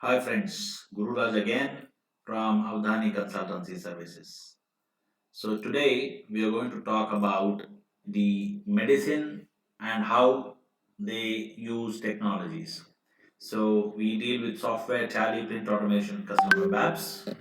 Hi friends, Guru Raj again from Avdhani Consultancy Services. So today we are going to talk about the medicine and how they use technologies. So we deal with software, tally, print automation, customer web apps.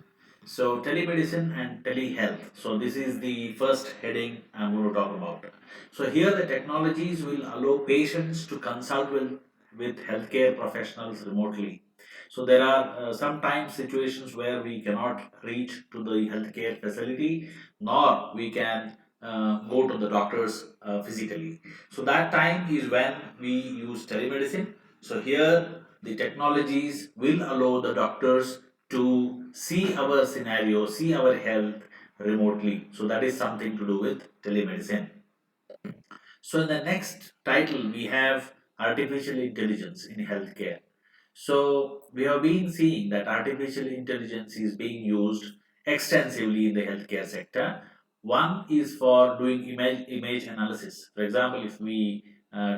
So telemedicine and telehealth. So this is the first heading I'm going to talk about. So here the technologies will allow patients to consult with healthcare professionals remotely. So there are sometimes situations where we cannot reach to the healthcare facility, nor we can go to the doctors physically. So that time is when we use telemedicine. So here the technologies will allow the doctors to see our scenario, see our health remotely. So that is something to do with telemedicine. So in the next title, we have artificial intelligence in healthcare. So we have been seeing that artificial intelligence is being used extensively in the healthcare sector. One is for doing image analysis. For example, if we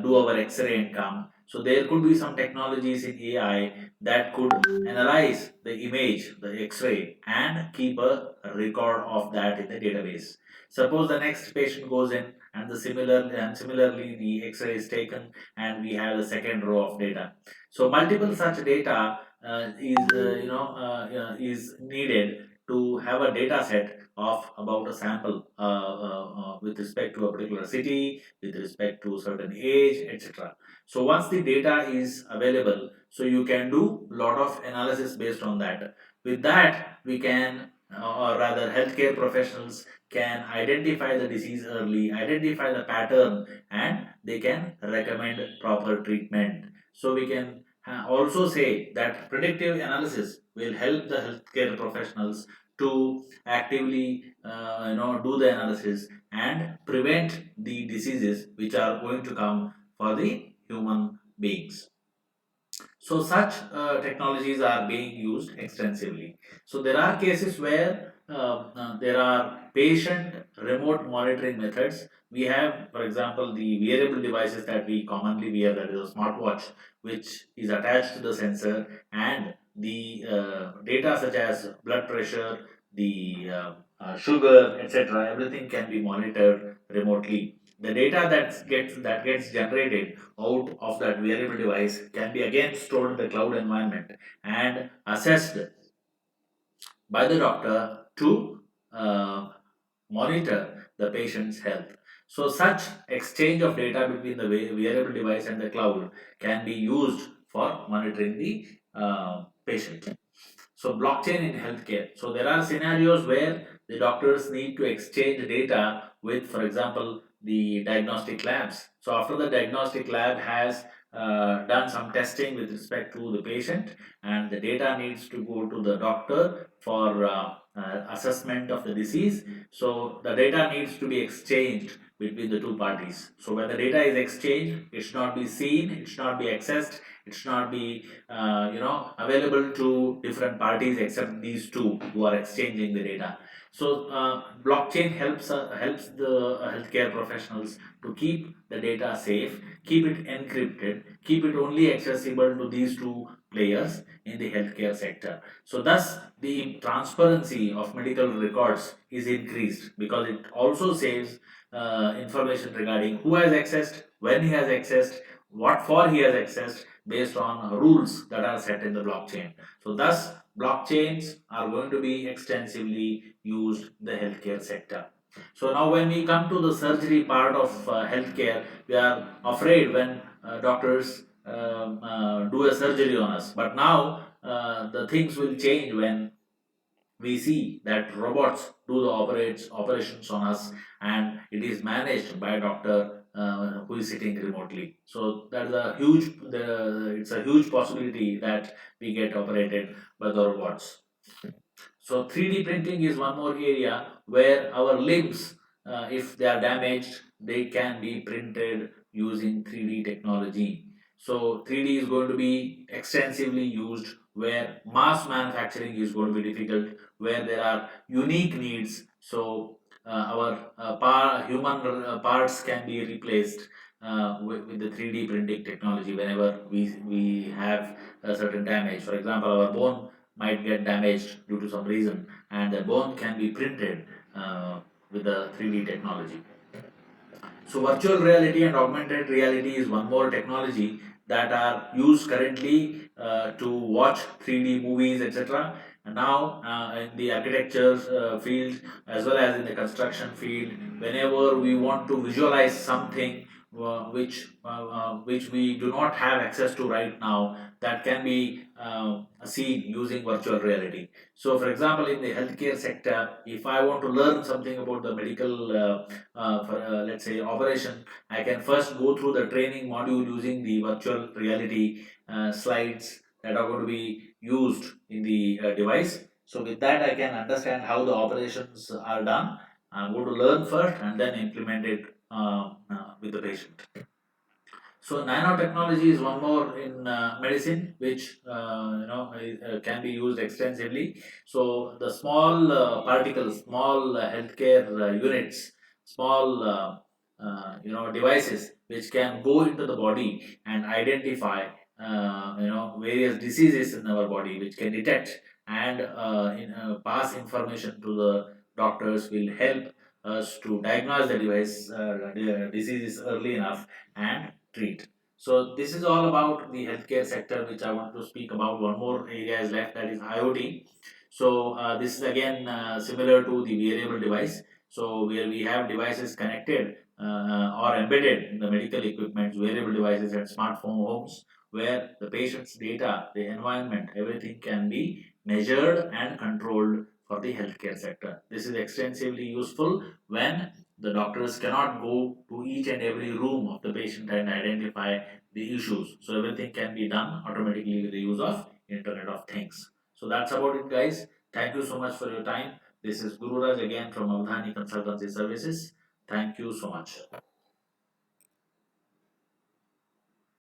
do our X-ray and come, so there could be some technologies in AI that could analyze the image, the X-ray, and keep a record of that in the database. Suppose the next patient goes in and similarly the X-ray is taken and we have a second row of data. So multiple such data is needed to have a data set of about a sample with respect to a particular city, with respect to certain age, etc. So once the data is available, so you can do lot of analysis based on that. With that, we can or rather healthcare professionals can identify the disease early, identify the pattern, and they can recommend proper treatment. So we can also say that predictive analysis will help the healthcare professionals to actively do the analysis and prevent the diseases which are going to come for the human beings. So such technologies are being used extensively. So there are cases where there are patient remote monitoring methods. We have, for example, the wearable devices that we commonly wear, that is a smartwatch, which is attached to the sensor, and the data such as blood pressure, the sugar, etc. Everything can be monitored remotely. The data that gets generated out of that wearable device can be again stored in the cloud environment and assessed by the doctor to uh, monitor the patient's health. So, such exchange of data between the wearable device and the cloud can be used for monitoring the patient. So blockchain in healthcare. So there are scenarios where the doctors need to exchange data with, for example, the diagnostic labs. So after the diagnostic lab has done some testing with respect to the patient, and the data needs to go to the doctor for assessment of the disease. So the data needs to be exchanged between the two parties. So when the data is exchanged, it should not be seen, it should not be accessed, it should not be available to different parties except these two who are exchanging the data. So blockchain helps the healthcare professionals to keep the data safe, keep it encrypted, keep it only accessible to these two players in the healthcare sector. So thus the transparency of medical records is increased because it also saves information regarding who has accessed, when he has accessed, what for he has accessed, based on rules that are set in the blockchain. So thus blockchains are going to be extensively used in the healthcare sector. So now when we come to the surgery part of healthcare, we are afraid when doctors do a surgery on us. But now the things will change when we see that robots do the operations on us, and it is managed by a doctor who is sitting remotely. So that is it's a huge possibility that we get operated by the robots. So 3D printing is one more area where our limbs, if they are damaged, they can be printed using 3D technology. So 3D is going to be extensively used where mass manufacturing is going to be difficult, where there are unique needs. So our human parts can be replaced. with the 3D printing technology. Whenever we have a certain damage, for example, our bone might get damaged due to some reason, and the bone can be printed with the 3D technology. So virtual reality and augmented reality is one more technology that are used currently to watch 3D movies, etc. And now in the architecture field as well as in the construction field, whenever we want to visualize something which we do not have access to right now, that can be seen using virtual reality. So, for example, in the healthcare sector, if I want to learn something about the medical for let's say operation, I can first go through the training module using the virtual reality slides that are going to be used in the device. So with that, I can understand how the operations are done. I'm going to learn first and then implement it with the patient. So nanotechnology is one more in medicine, which can be used extensively. So the small particles, small healthcare units, small devices which can go into the body and identify various diseases in our body, which can detect and pass information to the doctors, will help us to diagnose the diseases early enough and treat. So this is all about the healthcare sector, which I want to speak about. One more area is left, that is IoT. So this is again similar to the wearable device. So where we have devices connected or embedded in the medical equipment, wearable devices and smartphone homes, where the patient's data, the environment, everything can be measured and controlled for the healthcare sector. This is extensively useful when the doctors cannot go to each and every room of the patient and identify the issues. So everything can be done automatically with the use of Internet of Things. So that's about it, guys. Thank you so much for your time. This is Guru Raj again from Avdhani Consultancy Services. Thank you so much.